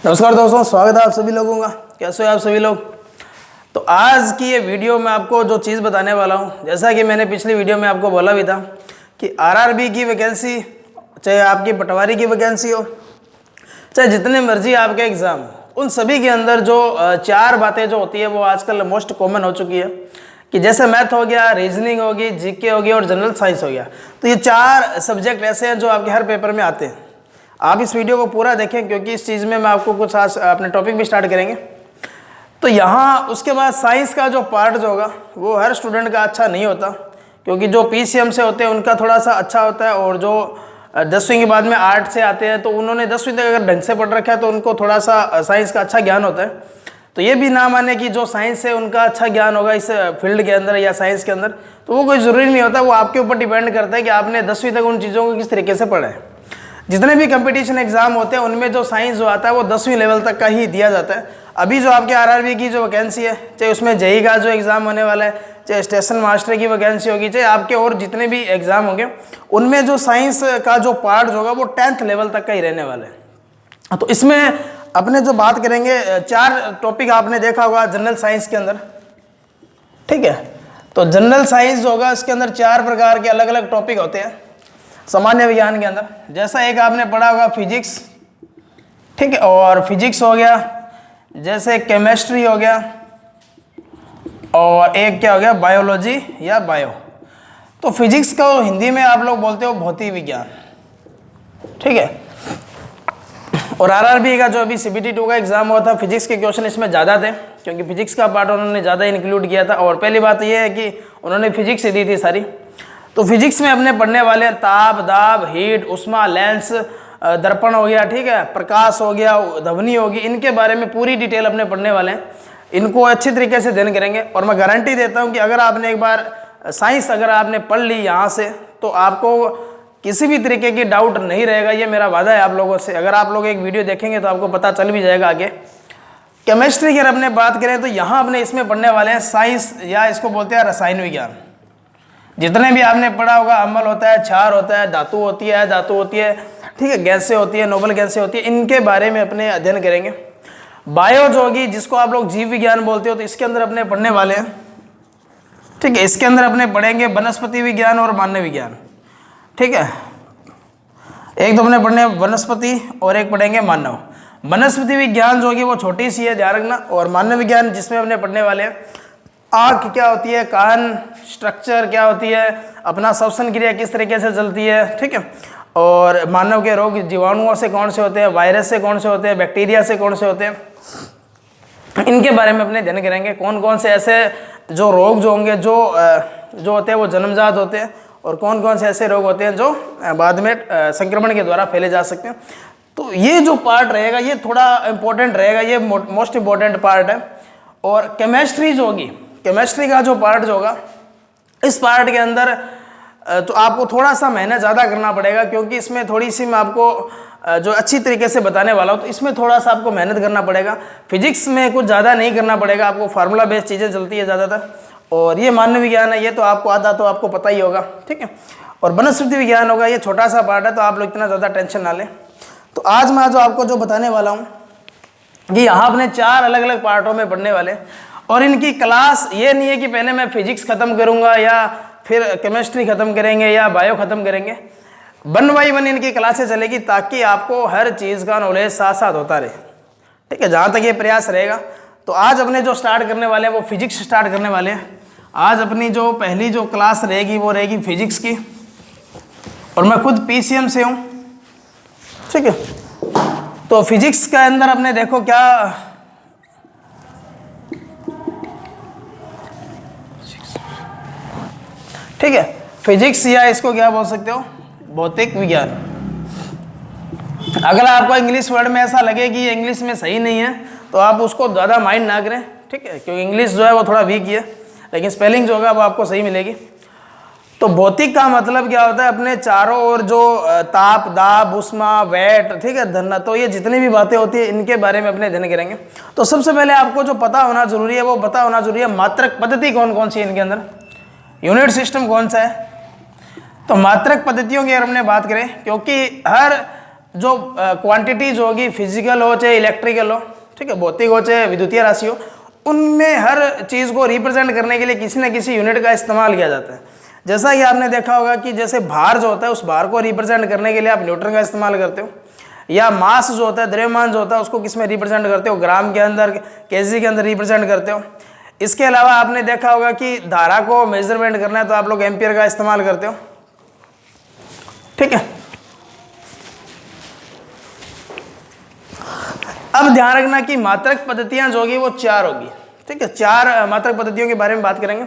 नमस्कार दोस्तों, स्वागत है आप सभी लोगों का। कैसे हो आप सभी लोग। तो आज की ये वीडियो में आपको जो चीज़ बताने वाला हूँ, जैसा कि मैंने पिछली वीडियो में आपको बोला भी था कि आरआरबी की वैकेंसी, चाहे आपकी पटवारी की वैकेंसी हो, चाहे जितने मर्जी आपके एग्ज़ाम, उन सभी के अंदर जो चार बातें जो होती है वो आजकल मोस्ट कॉमन हो चुकी है कि जैसे मैथ हो गया, रीजनिंग होगी, जीके होगी और जनरल साइंस हो गया। तो ये चार सब्जेक्ट ऐसे हैं जो आपके हर पेपर में आते हैं। आप इस वीडियो को पूरा देखें क्योंकि इस चीज़ में मैं आपको कुछ आज अपने टॉपिक भी स्टार्ट करेंगे। तो यहाँ उसके बाद साइंस का जो पार्ट जो होगा वो हर स्टूडेंट का अच्छा नहीं होता, क्योंकि जो पीसीएम से होते हैं उनका थोड़ा सा अच्छा होता है, और जो 10वीं के बाद में आर्ट से आते हैं तो उन्होंने 10वीं तक अगर ढंग से पढ़ रखा है तो उनको थोड़ा सा साइंस का अच्छा ज्ञान होता है। तो ये भी ना माने कि जो साइंस है उनका अच्छा ज्ञान होगा इस फील्ड के अंदर या साइंस के अंदर, तो वो कोई ज़रूरी नहीं होता। वो आपके ऊपर डिपेंड करता है कि आपने 10वीं तक उन चीज़ों को किस तरीके से पढ़ा है। जितने भी कंपटीशन एग्जाम होते हैं उनमें जो साइंस जो आता है वो 10वीं लेवल तक का ही दिया जाता है। अभी जो आपके आरआरबी की जो वैकेंसी है, चाहे उसमें जेईई का जो एग्ज़ाम होने वाला है, चाहे स्टेशन मास्टर की वैकेंसी होगी, चाहे आपके और जितने भी एग्ज़ाम होंगे, उनमें जो साइंस का जो पार्ट होगा वो 10th लेवल तक का ही रहने वाला है। तो इसमें अपने जो बात करेंगे, चार टॉपिक आपने देखा होगा जनरल साइंस के अंदर, ठीक है। तो जनरल साइंस जो होगा इसके अंदर चार प्रकार के अलग अलग टॉपिक होते हैं सामान्य विज्ञान के अंदर। जैसा एक आपने पढ़ा होगा फिजिक्स, ठीक है, और फिजिक्स हो गया, जैसे केमिस्ट्री हो गया, और एक क्या हो गया बायोलॉजी या बायो। तो फिजिक्स को हिंदी में आप लोग बोलते हो भौतिक विज्ञान, ठीक है। और आरआरबी का जो अभी सीबीटी 2 का एग्जाम हुआ था, फिजिक्स के क्वेश्चन इसमें ज़्यादा थे क्योंकि फिजिक्स का पार्ट उन्होंने ज़्यादा इंक्लूड किया था। और पहली बात यह है कि उन्होंने फिजिक्स ही दी थी सारी। तो फिजिक्स में अपने पढ़ने वाले हैं ताप, दाब, हीट, उष्मा, लेंस, दर्पण हो गया, ठीक है, प्रकाश हो गया, ध्वनि होगी, इनके बारे में पूरी डिटेल अपने पढ़ने वाले हैं। इनको अच्छी तरीके से अध्ययन करेंगे। और मैं गारंटी देता हूं कि अगर आपने एक बार साइंस अगर आपने पढ़ ली यहाँ से, तो आपको किसी भी तरीके की डाउट नहीं रहेगा। ये मेरा वादा है आप लोगों से। अगर आप लोग एक वीडियो देखेंगे तो आपको पता चल भी जाएगा आगे। केमिस्ट्री की अगर अपने बात करें तो यहाँ अपने इसमें पढ़ने वाले हैं साइंस, या इसको बोलते हैं रसायन विज्ञान। जितने भी आपने पढ़ा होगा, अम्ल होता है, क्षार होता है, धातु होती है, ठीक है, गैसें होती है, नोबल गैसें होती है, इनके बारे में अपने अध्ययन करेंगे। बायो जो होगी, जिसको आप लोग जीव विज्ञान बोलते हो, तो इसके अंदर अपने पढ़ने वाले हैं, ठीक है। इसके अंदर अपने पढ़ेंगे वनस्पति विज्ञान और मानव विज्ञान, ठीक है। एक तो अपने पढ़ने वनस्पति और एक पढ़ेंगे मानव। वनस्पति विज्ञान जो होगी वो छोटी सी है, ध्यान रखना। और मानव विज्ञान जिसमें अपने पढ़ने वाले हैं आँख क्या होती है, कान स्ट्रक्चर क्या होती है, अपना श्वसन क्रिया किस तरीके से चलती है, ठीक है। और मानव के रोग जीवाणुओं से कौन से होते हैं, वायरस से कौन से होते हैं, बैक्टीरिया से कौन से होते हैं, इनके बारे में अपने अध्ययन करेंगे। कौन कौन से ऐसे जो रोग जो होंगे जो होते हैं वो जन्मजात होते हैं, और कौन कौन से ऐसे रोग होते हैं जो बाद में संक्रमण के द्वारा फैले जा सकते हैं। तो ये जो पार्ट रहेगा ये थोड़ा इंपॉर्टेंट रहेगा, ये मोस्ट इंपॉर्टेंट पार्ट है। और केमिस्ट्री जो होगी, केमिस्ट्री का जो पार्ट जो होगा, इस पार्ट के अंदर तो आपको थोड़ा सा मेहनत ज़्यादा करना पड़ेगा, क्योंकि इसमें थोड़ी सी मैं आपको जो अच्छी तरीके से बताने वाला हूँ, तो इसमें थोड़ा सा आपको मेहनत करना पड़ेगा। फिजिक्स में कुछ ज़्यादा नहीं करना पड़ेगा, आपको फार्मूला बेस्ड चीज़ें चलती है ज़्यादातर। और ये मानव विज्ञान है, ये तो आपको आधा तो आपको पता ही होगा, ठीक है। और वनस्पति विज्ञान होगा, ये छोटा सा पार्ट है, तो आप लोग इतना ज़्यादा टेंशन ना लें। तो आज मैं जो आपको जो बताने वाला हूँ कि यहाँ अपने चार अलग अलग पार्टों में पढ़ने वाले, और इनकी क्लास ये नहीं है कि पहले मैं फिजिक्स ख़त्म करूँगा या फिर केमिस्ट्री ख़त्म करेंगे या बायो ख़त्म करेंगे। 1 बाई 1 इनकी क्लासें चलेगी ताकि आपको हर चीज़ का नॉलेज साथ साथ होता रहे, ठीक है, जहाँ तक ये प्रयास रहेगा। तो आज अपने जो स्टार्ट करने वाले हैं वो फिजिक्स स्टार्ट करने वाले हैं। आज अपनी जो पहली जो क्लास रहेगी वो रहेगी फिजिक्स की, और मैं खुद पीसीएम से हूँ, ठीक है। तो फिजिक्स के अंदर अपने देखो क्या, ठीक है, फिजिक्स या इसको क्या बोल सकते हो, भौतिक विज्ञान। अगर आपको इंग्लिश वर्ड में ऐसा लगे कि ये इंग्लिश में सही नहीं है तो आप उसको ज़्यादा माइंड ना करें, ठीक है, क्योंकि इंग्लिश जो है वो थोड़ा वीक है, लेकिन स्पेलिंग जो होगा वो आपको सही मिलेगी। तो भौतिक का मतलब क्या होता है, अपने चारों ओर जो ताप, दाब, उष्मा, वेट, ठीक है, धन्ना, तो ये जितनी भी बातें होती है इनके बारे में अपने अध्ययन करेंगे। तो सबसे पहले आपको जो पता होना जरूरी है वो पता होना जरूरी है मात्रक पद्धति कौन कौन सी है इनके अंदर, यूनिट सिस्टम कौन सा है। तो मात्रक पद्धतियों की अगर हमने बात करें, क्योंकि हर जो क्वांटिटीज होगी, फिजिकल हो चाहे इलेक्ट्रिकल हो, ठीक है, भौतिक हो चाहे विद्युतीय राशि हो, उनमें हर चीज़ को रिप्रेजेंट करने के लिए किसी न किसी यूनिट का इस्तेमाल किया जाता है। जैसा कि आपने देखा होगा कि जैसे भार जो होता है उस भार को रिप्रेजेंट करने के लिए आप न्यूटन का इस्तेमाल करते हो, या मास जो होता है, द्रव्यमान जो होता है, उसको किस में रिप्रेजेंट करते हो, ग्राम के अंदर, केजी के अंदर रिप्रेजेंट करते हो। इसके अलावा आपने देखा होगा कि धारा को मेजरमेंट करना है तो आप लोग एम्पियर का इस्तेमाल करते हो, ठीक है। अब ध्यान रखना कि मात्रक पद्धतियां जो होगी वो 4 होगी, ठीक है। 4 मात्रक पद्धतियों के बारे में बात करेंगे।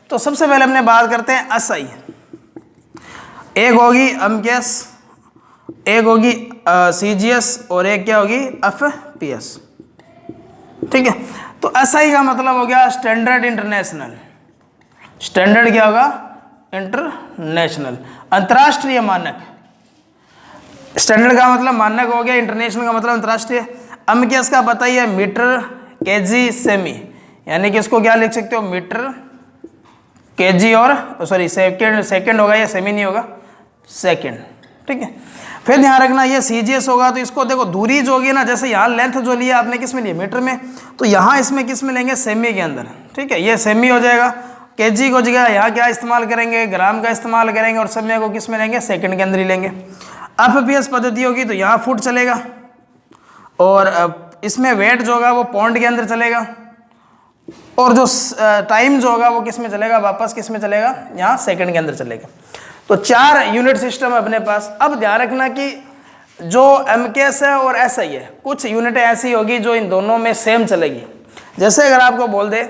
तो सबसे पहले हमने बात करते हैं एसआई। एक होगी अमकेस, एक होगी सीजीएस और एक क्या होगी एफपीएस, ठीक है। तो एसआई का मतलब हो गया स्टैंडर्ड इंटरनेशनल। स्टैंडर्ड क्या होगा, इंटरनेशनल, अंतर्राष्ट्रीय मानक। स्टैंडर्ड का मतलब मानक हो गया, इंटरनेशनल का मतलब अंतर्राष्ट्रीय। अमकेस का पता ही है, मीटर, केजी, सेमी, यानी कि इसको क्या लिख सकते हो, मीटर, केजी और सॉरी सेकंड होगा, या सेमी नहीं होगा, सेकंड, ठीक है। फिर ध्यान रखना ये सीजीएस होगा तो इसको देखो दूरी जो होगी ना, जैसे यहाँ लेंथ जो लिया आपने किस में लिया, मीटर में, तो यहाँ इसमें किस में लेंगे, सेमी के अंदर, ठीक है, ये सेमी हो जाएगा। केजी को जगह यहाँ क्या इस्तेमाल करेंगे, ग्राम का इस्तेमाल करेंगे, और समय को किस में लेंगे, सेकंड के अंदर ही लेंगे। एफपीएस पद्धति होगी तो यहाँ फुट चलेगा, और इसमें वेट जो होगा वो पौंड के अंदर चलेगा, और जो टाइम जो होगा वो किस में चलेगा, वापस किस में चलेगा, यहाँ सेकंड के अंदर चलेगा। तो 4 यूनिट सिस्टम है अपने पास। अब ध्यान रखना कि जो एमकेएस है और एसआई है, कुछ यूनिटें ऐसी होगी जो इन दोनों में सेम चलेगी। जैसे अगर आपको बोल दे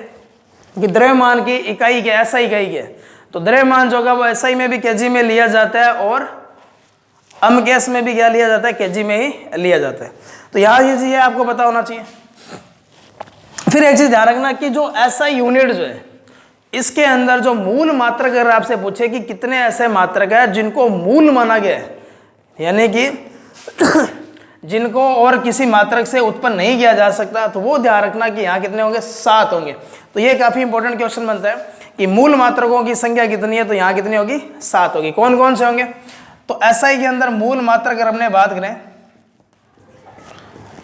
कि द्रव्यमान की इकाई क्या, एसआई इकाई क्या, तो द्रव्यमान जो होगा वो एसआई में भी केजी में लिया जाता है, और एमकेएस में भी क्या लिया जाता है, केजी में ही लिया जाता है। तो यहाँ ये चीज़ आपको पता होना चाहिए। फिर एक चीज ध्यान रखना कि जो एसआई यूनिट जो है, इसके अंदर जो मूल मात्रक अगर आपसे पूछे कि कितने ऐसे मात्रक है जिनको मूल माना गया है, यानी कि जिनको और किसी मात्रक से उत्पन्न नहीं किया जा सकता, तो वो ध्यान रखना कि यहाँ कितने होंगे, 7 होंगे। तो ये काफी इंपॉर्टेंट क्वेश्चन बनता है कि मूल मात्रकों की संख्या कितनी है, तो यहाँ कितनी होगी, 7 होगी। कौन कौन से होंगे, तो एसआई के अंदर मूल मात्रक अगर हमने बात करें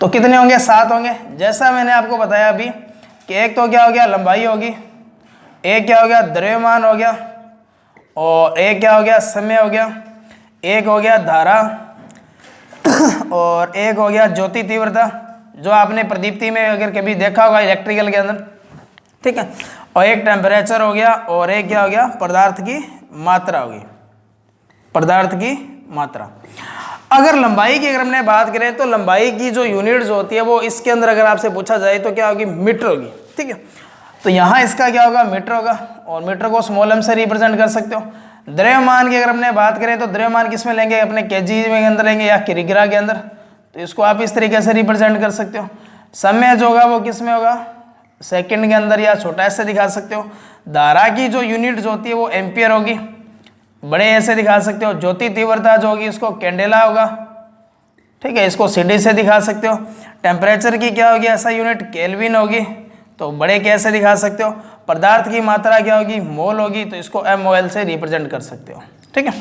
तो कितने होंगे, 7 होंगे। जैसा मैंने आपको बताया अभी कि एक तो क्या हो गया, लंबाई होगी, एक क्या हो गया, द्रव्यमान हो गया, और एक क्या हो गया, समय हो गया, एक हो गया धारा, और एक हो गया ज्योति तीव्रता, जो आपने प्रदीप्ति में अगर कभी देखा होगा इलेक्ट्रिकल के अंदर, ठीक है, और एक टेम्परेचर हो गया, और एक क्या हो गया, पदार्थ की मात्रा होगी, पदार्थ की मात्रा। अगर लंबाई की अगर हमने बात करें तो लंबाई की जो यूनिट्स होती है वो इसके अंदर अगर आपसे पूछा जाए तो क्या होगी, मीटर होगी, ठीक है। तो यहाँ इसका क्या होगा, मीटर होगा, और मीटर को स्मॉल एम से रिप्रेजेंट कर सकते हो। द्रव्यमान की अगर हमने बात करें तो द्रव्यमान किस में लेंगे, अपने केजी में अंदर लेंगे या किलोग्राम के अंदर, तो इसको आप इस तरीके से रिप्रेजेंट कर सकते हो। समय जो होगा वो किस में होगा, सेकंड के अंदर या छोटा ऐसे दिखा सकते हो। धारा की जो यूनिट होती है वो एम्पियर होगी, बड़े ऐसे दिखा सकते हो। ज्योति तीव्रता जो होगी इसको कैंडेला होगा, ठीक है, इसको सीडी से दिखा सकते हो। टेम्परेचर की क्या होगी, ऐसा यूनिट केल्विन होगी, तो बड़े कैसे दिखा सकते हो। पदार्थ की मात्रा क्या होगी, मोल होगी, तो इसको MOL से रिप्रेजेंट कर सकते हो, ठीक है।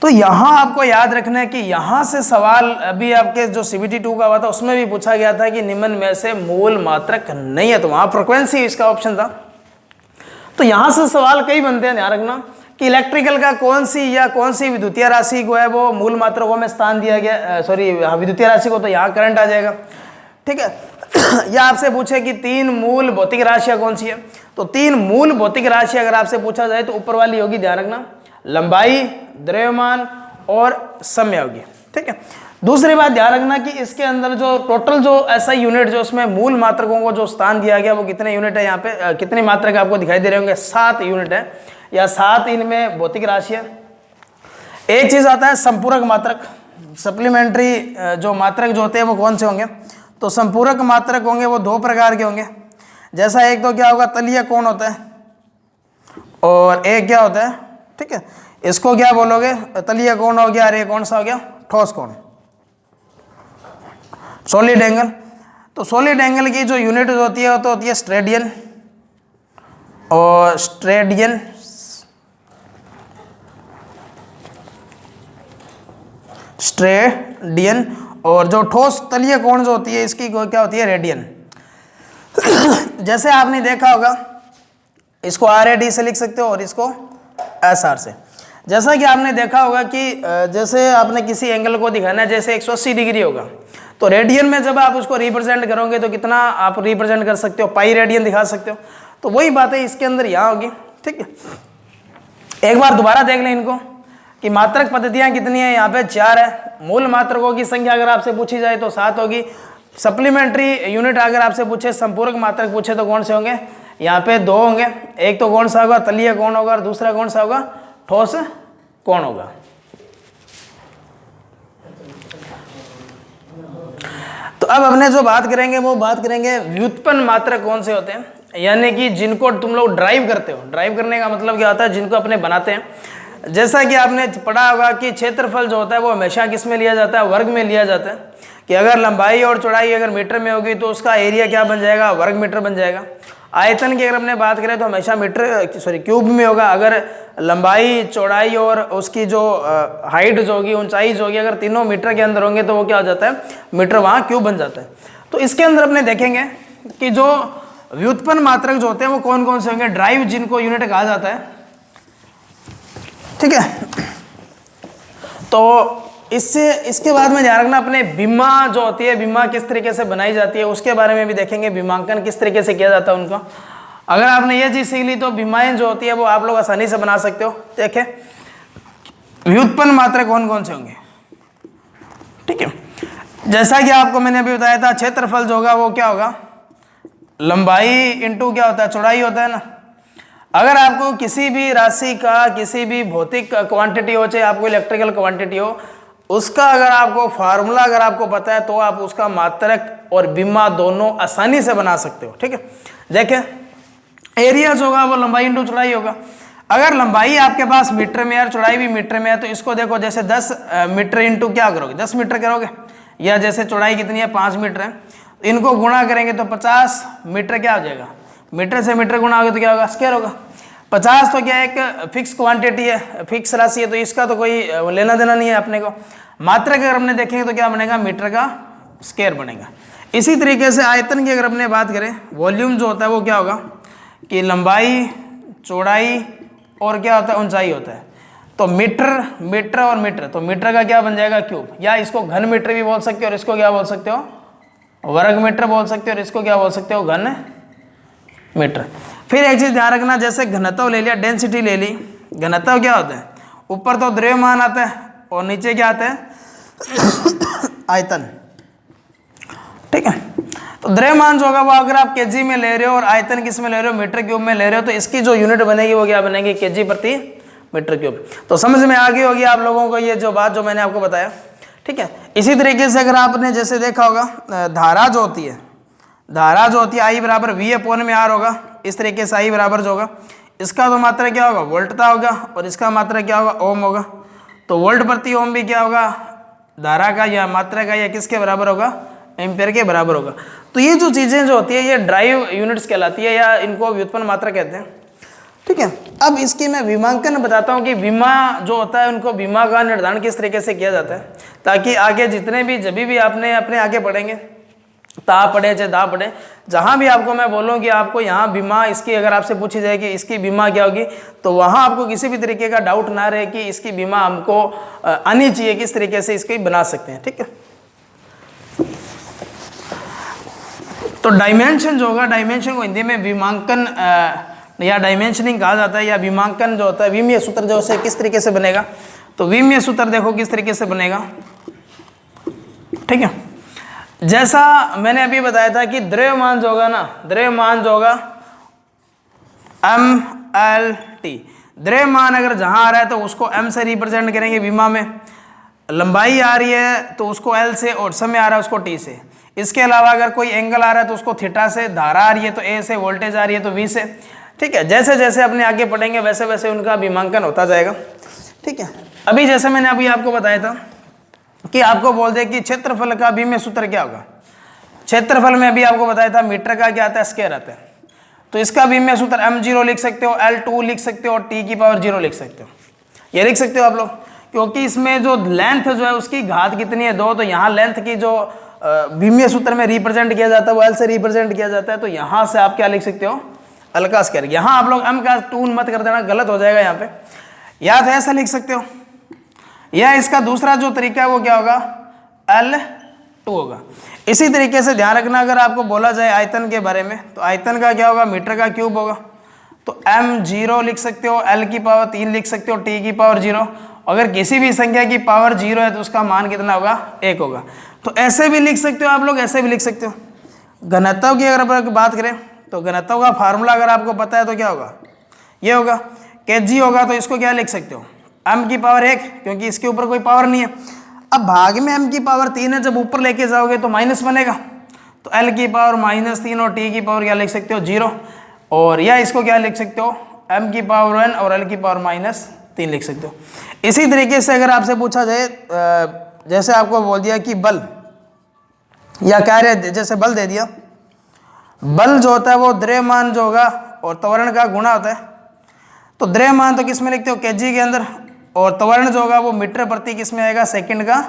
तो यहाँ आपको याद रखना है कि यहाँ से सवाल अभी आपके जो CBT 2 का हुआ था उसमें भी पूछा गया था कि निम्न में से मूल मात्रक नहीं है, तो वहाँ फ्रिक्वेंसी इसका ऑप्शन था। तो यहाँ से सवाल कई बनते हैं, ध्यान रखना कि इलेक्ट्रिकल का कौन सी विद्युतीय राशि को है वो मूल मात्रकों में स्थान दिया गया, सॉरी विद्युतीय राशि को, तो यहाँ करंट आ जाएगा, ठीक है। या आपसे पूछे कि 3 मूल भौतिक राशियाँ कौन सी है, तो 3 मूल भौतिक राशि अगर आपसे पूछा जाए तो ऊपर वाली होगी, ध्यान रखना, लंबाई, द्रव्यमान और समय होगी, ठीक है। दूसरी बात ध्यान रखना कि इसके अंदर जो टोटल जो ऐसा यूनिट जो उसमें मूल मात्रकों को जो स्थान दिया गया वो कितने यूनिट है, यहाँ पे कितने मात्रक आपको दिखाई दे रहे होंगे, 7 यूनिट है, या 7 इनमें भौतिक राशि है। एक चीज आता है संपूरक मात्रक, सप्लीमेंट्री जो मात्रक जो होते हैं वो कौन से होंगे, तो संपूरक मात्रक होंगे वो 2 प्रकार के होंगे। जैसा एक तो क्या होगा, तलीय कोण होता है, और एक क्या होता है, ठीक है, इसको क्या बोलोगे, तलीय कोण हो गया, और ये कौन सा हो गया, ठोस कोण, सॉलिड एंगल। तो सॉलिड एंगल की जो यूनिट होती है वो तो होती है स्ट्रेडियन, और स्ट्रेडियन, और जो ठोस तलीय कोण जो होती है इसकी क्या होती है, रेडियन। जैसे आपने देखा होगा, इसको RAD से लिख सकते हो और इसको SR से। जैसा कि आपने देखा होगा कि जैसे आपने किसी एंगल को दिखाना है, जैसे 180 डिग्री होगा, तो रेडियन में जब आप उसको रिप्रेजेंट करोगे तो कितना आप रिप्रेजेंट कर सकते हो, पाई रेडियन दिखा सकते हो। तो वही बात है इसके अंदर यहाँ होगी। ठीक है, एक बार दोबारा देख लें इनको कि मात्रक पद्धतियाँ कितनी है। यहाँ पे 4 है। मूल मात्रकों की संख्या अगर आपसे पूछी जाए तो 7 होगी। सप्लीमेंट्री यूनिट अगर आपसे पूछे, संपूरक मात्रक पूछे तो कौन से होंगे, यहाँ पे 2 होंगे। एक तो कौन सा होगा, तलीय कोण होगा, और दूसरा कौन सा होगा, ठोस कोण होगा। तो अब हमने जो बात करेंगे वो बात करेंगे व्युत्पन्न मात्रक कौन से होते हैं, यानी कि जिनको तुम लोग ड्राइव करते हो। ड्राइव करने का मतलब क्या होता है, जिनको अपने बनाते हैं। जैसा कि आपने पढ़ा होगा कि क्षेत्रफल जो होता है वो हमेशा किस में लिया जाता है, वर्ग में लिया जाता है। कि अगर लंबाई और चौड़ाई अगर मीटर में होगी तो उसका एरिया क्या बन जाएगा, वर्ग मीटर बन जाएगा। आयतन की अगर हमने बात करें तो हमेशा क्यूब में होगा। अगर लंबाई, चौड़ाई और उसकी जो हाइट जो होगी, ऊंचाई जो होगी, अगर तीनों मीटर के अंदर होंगे तो वो क्या हो जाता है, मीटर, वहाँ क्यूब बन जाता है। तो इसके अंदर अपने देखेंगे कि जो व्युत्पन्न मात्रक जो होते हैं वो कौन कौन से होंगे, ड्राइव जिनको यूनिट कहा जाता है। ठीक है, तो इसके बाद में ध्यान रखना अपने बीमा जो होती है, बीमा किस तरीके से बनाई जाती है उसके बारे में भी देखेंगे। बीमांकन किस तरीके से किया जाता है उनका। अगर आपने ये चीज सीख ली तो बीमाएं जो होती है वो आप लोग आसानी से बना सकते हो। देखें व्युत्पन्न मात्रक कौन कौन से होंगे। ठीक है, जैसा कि आपको मैंने अभी बताया था, क्षेत्रफल जो होगा वो क्या होगा, लंबाई इंटू क्या होता है, चौड़ाई होता है ना। अगर आपको किसी भी राशि का, किसी भी भौतिक क्वांटिटी हो, चाहे आपको इलेक्ट्रिकल क्वांटिटी हो, उसका अगर आपको फार्मूला अगर आपको पता है तो आप उसका मात्रक और बीमा दोनों आसानी से बना सकते हो। ठीक है, देखें एरिया जो होगा वो लंबाई इंटू चौड़ाई होगा। अगर लंबाई आपके पास मीटर में है और चौड़ाई भी मीटर में है तो इसको देखो, जैसे 10 मीटर इंटू क्या करोगे, 10 मीटर करोगे, या जैसे चौड़ाई कितनी है, 5 मीटर है, इनको गुणा करेंगे तो 50 मीटर क्या हो जाएगा, मीटर से मीटर गुणा होगा तो क्या होगा, स्क्वायर होगा। 50 तो क्या एक फिक्स क्वांटिटी है, फिक्स राशि है, तो इसका तो कोई लेना देना नहीं है अपने को। मात्रक अगर हमने देखेंगे तो क्या बनेगा, मीटर का स्क्वायर बनेगा। इसी तरीके से आयतन की अगर अपने बात करें, वॉल्यूम जो होता है वो क्या होगा कि लंबाई, चौड़ाई और क्या होता है, ऊंचाई होता है। तो मीटर, मीटर और मीटर, तो मीटर का क्या बन जाएगा, क्यूब, या इसको घन मीटर भी बोल सकते हो और इसको क्या बोल सकते हो, वर्ग मीटर बोल सकते हो और इसको क्या बोल सकते हो, घन मीटर। फिर एक चीज ध्यान रखना, जैसे घनत्व ले लिया, डेंसिटी ले ली। घनत्व क्या होता है, ऊपर तो द्रव्यमान आता है और नीचे क्या आता है, आयतन। ठीक है, तो द्रव्यमान जो होगा वो अगर आप केजी में ले रहे हो और आयतन किस में ले रहे हो, मीटर क्यूब में ले रहे हो, तो इसकी जो यूनिट बनेगी वो क्या बनेगी, केजी प्रति मीटर क्यूब। तो समझ में आ गई होगी आप लोगों को ये जो बात जो मैंने आपको बताया। ठीक है, इसी तरीके से अगर आपने जैसे देखा होगा, धारा जो होती है, धारा जो होती है I बराबर V अपॉन में R होगा। इस तरीके से I बराबर जो होगा, इसका तो मात्रा क्या होगा, वोल्टता होगा, और इसका मात्रा क्या होगा, ओम होगा। तो वोल्ट प्रति ओम भी क्या होगा, धारा का या मात्रा का या किसके बराबर होगा, एम्पियर के बराबर होगा। तो ये जो चीज़ें जो होती है ये ड्राइव यूनिट्स कहलाती है, या इनको व्युत्पन्न मात्रा कहते हैं। ठीक है, अब इसकी मैं विमांकन बताता हूँ कि विमा जो होता है उनको विमा का निर्धारण किस तरीके से किया जाता है, ताकि आगे जितने भी जब भी आपने अपने आगे पढ़ेंगे, ता पढ़े चाहे दा पढ़े, जहाँ भी आपको मैं बोलूँ कि आपको यहाँ बीमा इसकी अगर आपसे पूछी जाए कि इसकी बीमा क्या होगी, तो वहाँ आपको किसी भी तरीके का डाउट ना रहे कि इसकी बीमा हमको आनी चाहिए, किस तरीके से इसकी बना सकते हैं। ठीक है, तो डायमेंशन जो होगा, डायमेंशन को हिंदी में विमांकन या डायमेंशनिंग कहा जाता है, या विमांकन जो होता है, विमीय सूत्र जो है किस तरीके से बनेगा। तो विमीय सूत्र देखो किस तरीके से बनेगा। ठीक है, जैसा मैंने अभी बताया था कि द्रव्यमान जो होगा ना, द्रव्यमान जो होगा MLT, द्रव्यमान अगर जहां आ रहा है तो उसको M से रिप्रेजेंट करेंगे विमा में। लंबाई आ रही है तो उसको L से, और समय आ रहा है उसको T से। इसके अलावा अगर कोई एंगल आ रहा है तो उसको थीटा से, धारा आ रही है तो A से, वोल्टेज आ रही है तो V से। ठीक है, जैसे जैसे अपने आगे पढ़ेंगे वैसे वैसे उनका विमांकन होता जाएगा। ठीक है, अभी जैसे मैंने अभी आपको बताया था कि आपको बोल दे कि क्षेत्रफल का विमीय सूत्र क्या होगा। क्षेत्रफल में अभी आपको बताया था मीटर का क्या आता है, स्क्वायर आता है। तो इसका विमीय सूत्र M0 लिख सकते हो, L2 लिख सकते हो और T की पावर 0 लिख सकते हो। ये लिख सकते हो आप लोग। क्योंकि इसमें जो लेंथ जो है उसकी घात कितनी है 2, तो यहाँ लेंथ की जो बीमीय सूत्र में रिप्रेजेंट किया जाता है वो एल से रिप्रेजेंट किया जाता है। तो यहाँ से आप क्या लिख सकते हो, एल का स्क्वायर। यहाँ आप लोग एम का 2 मत कर देना, गलत हो जाएगा यहाँ पे, या तो ऐसा लिख सकते हो, या इसका दूसरा जो तरीका है वो क्या होगा, L2 होगा। इसी तरीके से ध्यान रखना, अगर आपको बोला जाए आयतन के बारे में, तो आयतन का क्या होगा, मीटर का क्यूब होगा। तो m0 लिख सकते हो, L की पावर 3 लिख सकते हो, T की पावर 0। अगर किसी भी संख्या की पावर 0 है तो उसका मान कितना होगा, 1 होगा। तो ऐसे भी लिख सकते हो आप लोग, ऐसे भी लिख सकते हो। घनत्व की अगर आप बात करें तो घनत्व का फार्मूला अगर आपको पता है तो क्या होगा, ये होगा kg होगा। तो इसको क्या लिख सकते हो, m की पावर 1, क्योंकि इसके ऊपर कोई पावर नहीं है। अब भाग में m की पावर 3 है, जब ऊपर लेके जाओगे तो माइनस बनेगा, तो L की पावर -3 और T की पावर क्या लिख सकते हो, 0। और या इसको क्या लिख सकते हो, m की पावर 1 और L की पावर -3 लिख सकते हो। इसी तरीके से अगर आपसे पूछा जाए, जैसे आपको बोल दिया कि बल या कार्य, जैसे बल दे दिया, बल जो होता है वो द्रव्यमान जो होगा और त्वरण का गुणा होता है। तो द्रव्यमान तो किस में लिखते हो, केजी के अंदर, और त्वरण जो होगा वो मीटर प्रति किस में आएगा, सेकंड का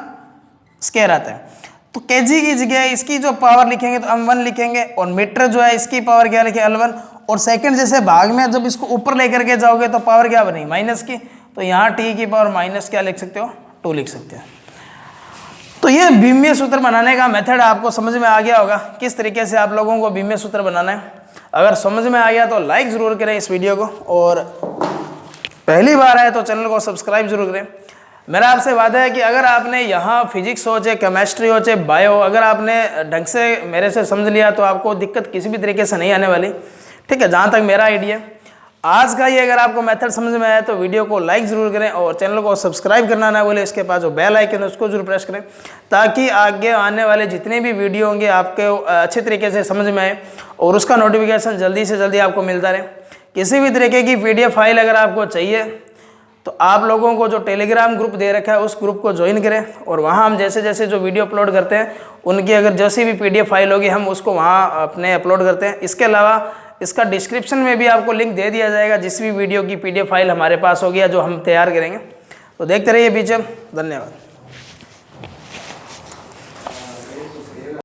स्क्वायर आता है। तो केजी की जगह इसकी जो पावर लिखेंगे तो m1 लिखेंगे, और मीटर जो है इसकी पावर क्या लिखे, L1। और सेकंड जैसे भाग में जब इसको ऊपर लेकर के जाओगे तो पावर क्या बनेगी, माइनस की, तो यहाँ t की पावर माइनस क्या लिख सकते हो, 2 लिख सकते हो। तो ये बीमीय सूत्र बनाने का मेथड आपको समझ में आ गया होगा, किस तरीके से आप लोगों को बीमीय सूत्र बनाना है। अगर समझ में आ गया तो लाइक ज़रूर करें इस वीडियो को, और पहली बार आए तो चैनल को सब्सक्राइब जरूर करें। मेरा आपसे वादा है कि अगर आपने यहाँ फिजिक्स हो चाहे केमिस्ट्री हो चाहे बायो, अगर आपने ढंग से मेरे से समझ लिया तो आपको दिक्कत किसी भी तरीके से नहीं आने वाली, ठीक है। जहाँ तक मेरा आइडिया आज का ये, अगर आपको मेथड समझ में आया तो वीडियो को लाइक ज़रूर करें, और चैनल को सब्सक्राइब करना ना भूलें। इसके पास जो बेल आइकन है उसको जरूर प्रेस करें, ताकि आगे आने वाले जितने भी वीडियो होंगे आपके अच्छे तरीके से समझ में आए, और उसका नोटिफिकेशन जल्दी से जल्दी आपको मिलता रहे। किसी भी तरीके की PDF फाइल अगर आपको चाहिए तो आप लोगों को जो टेलीग्राम ग्रुप दे रखा है उस ग्रुप को ज्वाइन करें, और वहाँ हम जैसे जैसे जो वीडियो अपलोड करते हैं उनकी अगर जैसी भी PDF फाइल होगी हम उसको वहाँ अपने अपलोड करते हैं। इसके अलावा इसका डिस्क्रिप्शन में भी आपको लिंक दे दिया जाएगा, जिस भी वीडियो की PDF फाइल हमारे पास होगी या जो हम तैयार करेंगे। तो देखते रहिए बीच। धन्यवाद।